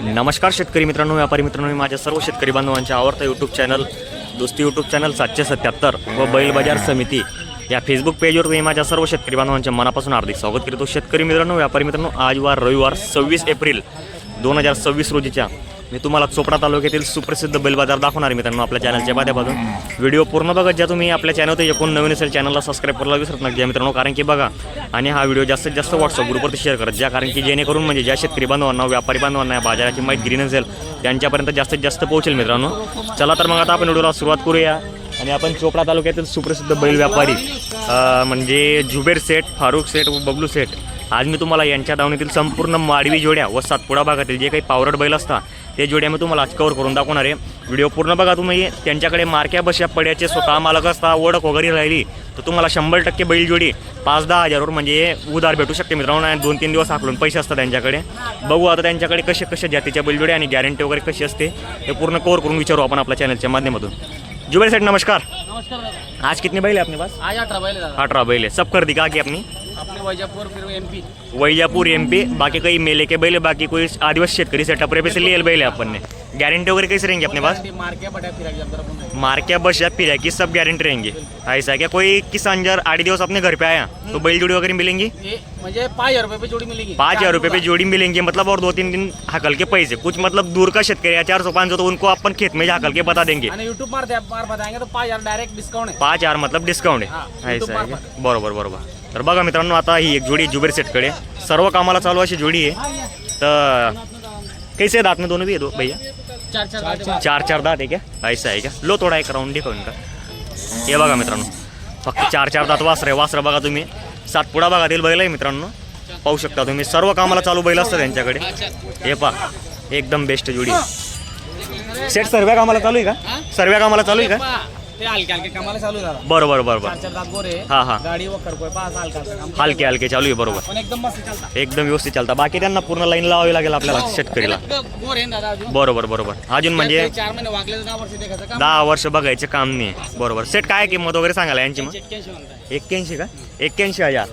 नमस्कार शेतकरी मित्रांनो, व्यापारी मित्रांनो, माझ्या सर्व शेतकरी बांधवांच्या आवडता यूट्यूब चॅनल दोस्ती यूट्यूब चॅनल 777 व बैल बाजार समिती या फेसबुक पेजवर मी माझ्या सर्व शेतकरी बांधवांच्या मनापासून हार्दिक स्वागत करतो। शेतकरी मित्रांनो, व्यापारी मित्रांनो, आज वार रविवार 26 एप्रिल 2026 रोजीच्या मी तुम्हाला चोपडा तालुक्यातील सुप्रसिद्ध बैल बाजार दाखवणार आहे मित्रांनो आपल्या चॅनलच्या माध्यमातून। व्हिडिओ पूर्ण बघा। ज्या तुम्ही आपल्या चॅनल तर एकूण नवीन असेल चॅनलला सबस्क्राईब करायला विसरत नका मित्रांनो, कारण की बघा आणि हा व्हिडिओ जास्तीत जास्त व्हॉट्सअप ग्रुपवरती शेअर करा, ज्या कारण की जेणेकरून म्हणजे ज्या शेतकरी बांधवांना व्यापारी बांधवांना बाजाराची माहिती दिली नसेल त्यांच्यापर्यंत जास्तीत जास्त पोहोचेल मित्रांनो। चला तर मग आता आपण व्हिडिओला सुरुवात करूया आणि आपण चोपडा तालुक्यातील सुप्रसिद्ध बैल व्यापारी म्हणजे जुबेर सेठ, फारुख सेठ व बबलू सेठ, आज मी तुम्हाला यांच्या दावणीतील संपूर्ण माडवी जोड्या व सातपुडा भागातील जे काही पावरड बैल असतात ते जोड्या मी तुम्हाला आज कव्हर करून दाखवणार आहे। व्हिडिओ पूर्ण बघा तुम्ही। त्यांच्याकडे मार्क्या बशा पड्याचे स्वतः मालक असता, ओळख वगैरे राहिली तर तुम्हाला 100% बैल जोडी 5-10 हजारावर म्हणजे उधार भेटू शकते मित्रांनो। आणि 2-3 दिवस आखलून पैसे असतात त्यांच्याकडे। बघू आता त्यांच्याकडे कशा जातीच्या बैल जोड्या आणि गॅरंटी वगैरे कशी असते हे पूर्ण कव्हर करून विचारू आपण आपल्या चॅनलच्या माध्यमातून। जुबेर सेठ नमस्कार। नमस्कार। आज कितने बैल है अपने पास? आज 18 बैल है दादा। 18 बैल है। सब कर दी की अपनी अपने वैजापुर फिर एमपी। वैजापुर एमपी। बाकी कई मेले के बैल है, बाकी कोई आदिवासी शेतकरी सेटअप पे से लिए बैल है अपन ने। गारंटी वगैरह कैसे रहेंगे अपने पास? मार्क्या बटा फिर मार्क्या बशा फिर की सब गारंटी रहेंगे। ऐसा है क्या? कोई किसान जर 8 दिवस अपने घर पे आया तो बैल जोड़ी वगैरह मिलेंगी? मुझे 5000 रुपये पे जोड़ी मिलेगी। 5000 रुपये पे जोड़ी मिलेंगी मतलब, और 2-3 दिन हकल के पैसे कुछ मतलब दूर का शेतकरी है 400-500 तो उनको अपन खेत में हकल के बता देंगे। यूट्यूब मार बताएंगे तो 5000 डायरेक्ट डिस्काउंट है। 5000 मतलब डिस्काउंट आहे। ऐसा आहे का? बरोबर। तर बघा मित्रांनो, आता ही एक जोडी जुबेर सेठकडे सर्व कामाला चालू अशी जोडी आहे। तर कैसे दांत में दोनों भी है दो भैया? 4 दांत है क्या? ऐसा है क्या? लो थोडा एक राऊंड दिखाओ इनका। हे बघा मित्रांनो, फक्त 4 दात वासरं बघा तुम्ही। सातपुडा भागातील बैल आहे मित्रांनो, पाहू शकता तुम्ही। सर्व कामाला चालू बैल असतात त्यांच्याकडे। हे पहा, एकदम बेस्ट जोडी। सेट सर्व कामाला चालू आहे का? सर्व कामाला चालू आहे का? ते हलके कामाला चालू झाला। बरोबर 4 दात गोरे। हा गाडी वकर कोई पास हलके चालू आहे बरोबर। पण एकदम मस्त चालता, एकदम व्यवस्थित चालता। बाकी त्यांना पूर्ण लाईन लावावी लागेल आपल्याला शेतकरीला। गोरे दादा अजून। बरोबर अजून म्हणजे 4 महिने वागले 10 वर्ष देखायचं काम। 10 वर्ष बघायचे काम नाही। बरोबर। सेट काय किंमत वगैरे सांगायला यांची मग? 81 म्हणताय। 81 का? 81,000।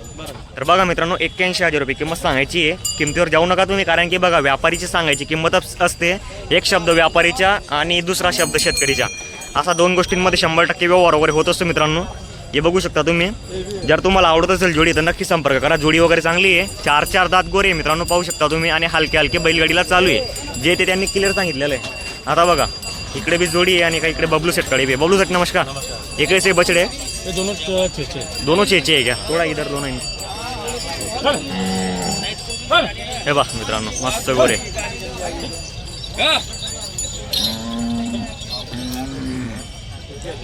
तर बघा मित्रांनो, 81,000 रुपये किंमत सांगायची आहे। किमतीवर जाऊ नका तुम्ही, कारण की बघा व्यापारीची सांगायची किंमत असते, एक शब्द व्यापारीच्या आणि दुसरा शब्द शेतकरीच्या, असा 2 गोष्टींमध्ये 100% व्यवहार वगैरे होत असतो मित्रांनो। हे बघू शकता तुम्ही। जर तुम्हाला आवडत असेल जोडी तर नक्की संपर्क करा। जोडी वगैरे चांगली आहे। 4 दात गोरे मित्रांनो, पाहू शकता तुम्ही। आणि हलके बैलगाडीला चालू आहे, जे ते त्यांनी क्लिअर सांगितलेलं आहे। आता बघा इकडे भी जोडी आहे आणि काही इकडे बबलू सेटकडे भी। बबलू सेट नमस्कार। हे कैसे बछड़े? ये दोनों चेचे आहे क्या? थोडा इधर दोनों हे बघ मित्रांनो, मस्त गोरे।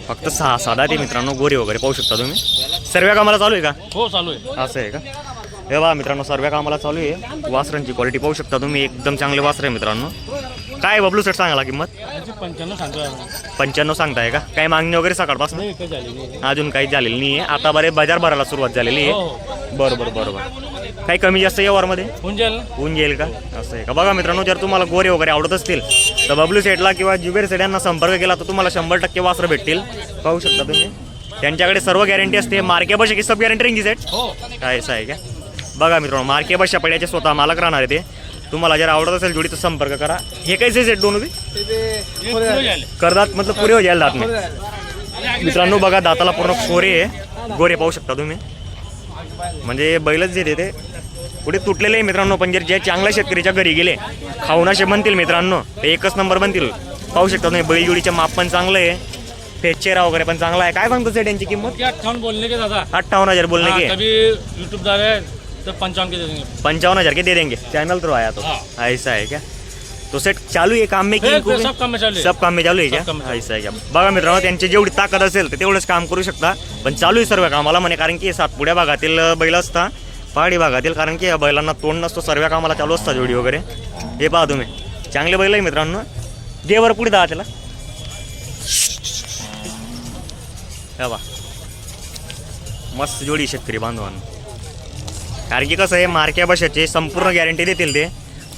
फक्त 6 दात आहे मित्रांनो, गोरे वगैरे पाहू शकता तुम्ही। सर्व कामाला चालू आहे का? हो चालू आहे। असं आहे का? हे बघा मित्रांनो, सर्व कामाला चालू आहे। वासरांची क्वालिटी पाहू शकता तुम्ही, एकदम चांगले वासर आहे मित्रांनो। काय बबलू सेट सांगायला किंमत? 95 सांगताय का? काही मागणी वगैरे सकाळपासून अजून काही झालेली नाही आहे। आता बरे बाजार भरायला सुरुवात झालेली आहे। बरोबर। काही कमी जास्त व्यवहारमध्ये होऊन जाईल का? असं आहे का? बघा मित्रांनो, जर तुम्हाला गोरे वगैरे आवडत असतील तर बबलू सेटला किंवा जुबेर सेट यांना संपर्क केला तर तुम्हाला 100% वासरं भेटतील। पाहू शकता तुम्ही, त्यांच्याकडे सर्व गॅरंटी असते। मार्के बशा की सब गॅरंटी रहेंगी सेट? काय असं आहे का? बघा मित्रांनो, मार्के बशा पड्याचे स्वतः मालक राहणार आहे ते। तुम्हाला जर आवडत असेल जोडी तर संपर्क करा। हे कैसे सेट दोनों भी करदात मतलब पुरे हो जाईल दात में मित्रांनो। बघा दाताला पूर्ण खोरे आहे, गोरे पाहू शकता तुम्ही। म्हणजे बैलच जे ते पुढे तुटलेले आहे मित्रांनो, पण जर जे चांगल्या शेतकरीच्या घरी गेले खाऊन असे बनतील मित्रांनो, ते एकच नंबर बनतील। पाहू शकता तुम्ही, बैल जोडीचे माप पण चांगलं आहे, फेस चेहरा वगैरे पण चांगला आहे। काय सांगतो सेट यांची किंमत? 58 बोलने के दादा। 58,000 बोलने के। तभी यूट्यूब दार है तो 55 के दे देंगे। 55,000 के दे देंगे। चैनल तो आया तो ऐसा है क्या? तो सेट चालू आहे काम में की सब काम में चालू है। सब काम में चालू आहे क्या? ऐसा आहे क्या? बघा मित्रांनो, त्यांची जेवढी ताकद असेल तर तेवढंच काम करू शकता, पण चालू आहे सर्व कामाला म्हणे, कारण की सातपुड्या भागातील बैल असता, पहाडी भागातील, कारण की या बैलांना तोंड नसतो, सर्व कामाला चालू असतात जोडी वगैरे। हे पहा तुम्ही, चांगले बैल आहे मित्रांनो। देवर पुढे दहा त्याला हे बा, मस्त जोडी शेतकरी बांधवांना। कारण की कसं आहे, मार्क्या बशाचे संपूर्ण गॅरंटी देतील ते।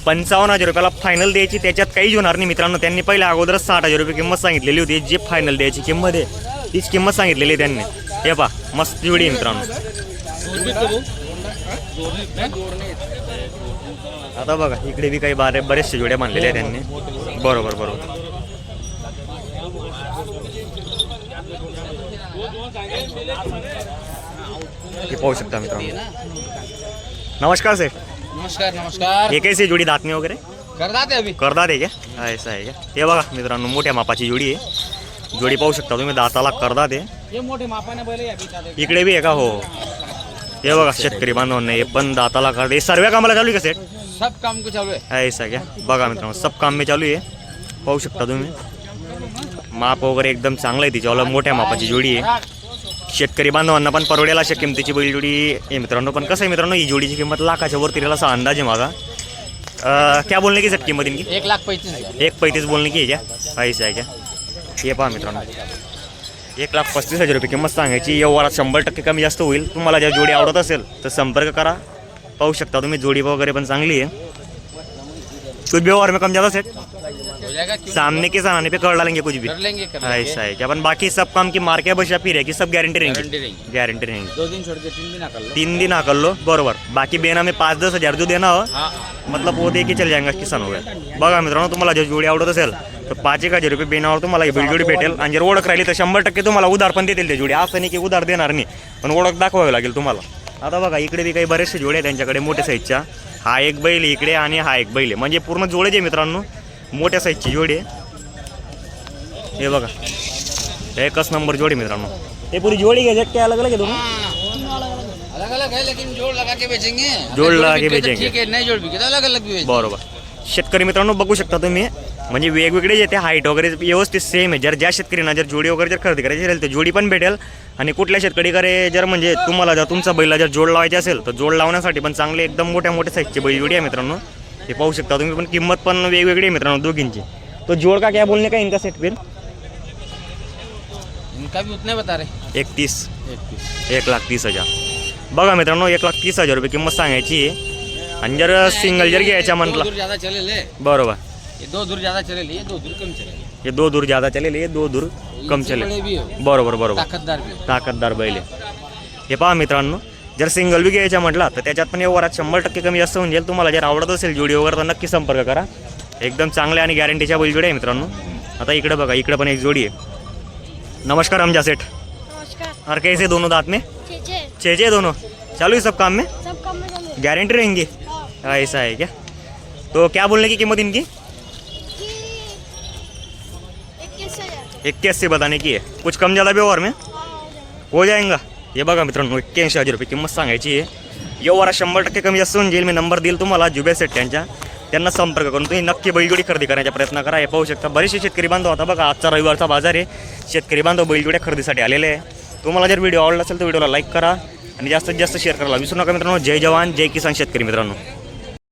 55,000 रुपयाला फायनल द्यायची, त्याच्यात काहीच होणार नाही मित्रांनो। त्यांनी पहिले अगोदरच 60,000 रुपये किंमत सांगितलेली होती, जे फायनल द्यायची किंमत आहे तीच किंमत सांगितलेली आहे त्यांनी। हे पहा, मस्त जोडी आहे मित्रांनो। आता बघा इकडे बी काही बरेचसे जोड्या बांधलेले आहेत त्यांनी. बरोबर बरोबर. हे पाहू शकता मित्रांनो. नमस्कार सर. नमस्कार नमस्कार. हे कैसे जोडी दातने वगैरे करतात अभी करतात आहे क्या? ऐसा आहे क्या? हे बघा मित्रांनो मोठ्या मापाची जोडी आहे. जोडी पाहू शकता तुम्ही दाताला करतात आहे. ये मोठे मापाने बैल आहे अभी. इकडे बी आहे का? हो. हे बघा शेतकरी बांधवांना हे पण दाताला करते. हे सर्व कामाला चालू आहे का सेट? सब काम को चालू है. ऐसा क्या? बघा मित्रांनो सब काम में चालू आहे. पाहू शकता तुम्ही माप वगैरे एकदम चांगलं आहे तिच्यावाला. मोठ्या मापाची जोडी आहे. शेतकरी बांधवांना पण परवडेल अशा किमतीची बैल जोडी आहे मित्रांनो. पण कसं आहे मित्रांनो ही जोडीची किंमत लाखाच्या वर तिला असा अंदाज आहे माझा. क्या बोलने की सेट किंमत इनकी? 1,35,000. 1,35 बोलने की आहे क्या? ऐसा आहे क्या? हे पहा मित्रांनो 1,35,000 रुपये किंमत सांगायची. व्यवहारात 100% कमी जास्त होईल. तुम्हाला ज्या जोडी आवडत असेल तर संपर्क करा. पाहू शकता तुम्ही जोडी वगैरे पण चांगली आहे. कुछ भी व्यवहार में कम ज़्यादा सेट हो जाएगा. क्यों सामने के सामने पे कर डालेंगे कुछ भी. कर लेंगे ऐसा है क्या? अपन बाकी सब काम की मार्के बस या फिर है कि सब गारंटी गारंटी रहेंगी? रहेंगी. गारंटी रहेंगी. 2 दिन छोड़ के 3 दिन कर लो. 3 दिन आकर लो बरोबर. बाकी बेना में 5-10 हज़ार जो देना हो हाँ मतलब वो दे के चल जाएगा किसान हो गया. बघा मित्रांनो तुम्हाला जर जोडी आवडत असेल तर 5,000 रुपये बेनावर तुम्हाला ही बैलजोडी भेटेल. आणि जर ओळख राहिली तर 100% तुम्हाला उधार पण देतील ते जोडी. असं नाही की उधार देणार नाही पण ओळख दाखवावी लागेल तुम्हाला. आता बघा इकडे बी काही बरेचसे जोडे आहेत त्यांच्याकडे मोठ्या साईजच्या. हा एक बैल इकडे आणि हा एक बैल आहे म्हणजे पूर्ण जोडे जे मित्रांनो मोठ्या साईजची जोडी आहे. हे बघा एकच नंबर जोडी मित्रांनो. हे पुरी जोडी घ्यायची काय अलग अलग आहे दोनों? अलग अलग है लेकिन जोड़ लगा के बेचेंगे. जोड़ लगा के बिके तो बेचेंगे. ठीक है. नहीं जोड़ भी तो अलग अलग भी बेचेंगे. बरोबर. शेतकरी मित्रांनो बघू शकता तुम्ही म्हणजे वेगवेगळे जे ते हाईट वगैरे व्यवस्थित सेम आहे. जर ज्या शेतकऱ्यांना जर जोडी वगैरे जर खरेदी करायची असेल तर जोडी पण भेटेल. आणि कुठल्या शेतकरीकडे जर म्हणजे तुम्हाला जर तुमचा बैला जर जोड लावायची असेल तर जोड लावण्यासाठी पण चांगले एकदम मोठ्या मोठ्या साईजची बैल जोडी आहे मित्रांनो. हे पाहू शकता तुम्ही. पण किंमत पण वेगवेगळी आहे मित्रांनो दोघींची. तो जोड का क्या बोलने का इनका सेट बिल? इनका भी उतने बता रहे. 31 1,30,000. बघा मित्रांनो 1,30,000 रुपये किंमत सांगायची आहे. आणि जर सिंगल जर घ्यायचा म्हटलं दूर ज्यादा चले ले. बरोबर. ये 2 दूर ज्यादा चले ले. ये 2 दूर कम चले. हे 2 दूर ज़्यादा चलेल हे 2 दूर कम इनसे बड़े चलेल. भी हो. बरोबर बरोबर. ताकतदार भी हो. ताकददार बैल आहे. हे पहा मित्रांनो जर सिंगल बी घ्यायचा म्हटला तर त्याच्यात पण व्यवहारात 100% कमी जास्त होऊन जाईल. तुम्हाला जर आवडत असेल जोडी वगैरे तर नक्की संपर्क करा. एकदम चांगल्या आणि गॅरंटीच्या बैलजोडी आहे मित्रांनो. आता इकडे बघा इकडे पण एक जोडी आहे. नमस्कार हमजा सेठ. नमस्कार. और कैसे दोनों दांत में? छे छे दोनों चालू है सब काम में? सब कम में चले. गारंटी रहेंगी? हाँ. ऐसा है क्या? तो क्या बोलने की कीमत इनकी? कि 21,000. 81 बताने की है. कुछ कम ज़्यादा व्यवहार में हाँ, हो जाएगा. हे बघा मित्रांनो 81,000 रुपये किंमत सांगायची आहे. व्यवहारात 100% कमी जास्त होऊन जाईल. मी नंबर देईल तुम्हाला जुबे सेट त्यांना संपर्क करून तुम्ही नक्की बैलजोडी खरेदी करण्याचा प्रयत्न करा. हे पाहू शकता बरेचसे शेतकरी बांधव आता बघा आजचा रविवारचा बाजार आहे. शेतकरी बांधव बैलजोड्या खरेदीसाठी आलेले आहे. तुम्हाला जर व्हिडिओ आवडला असेल तर व्हिडिओला लाईक करा आणि जास्तीत जास्त शेअर करायला विसरू नका मित्रांनो. जय जवान जय किसान शेतकरी मित्रांनो.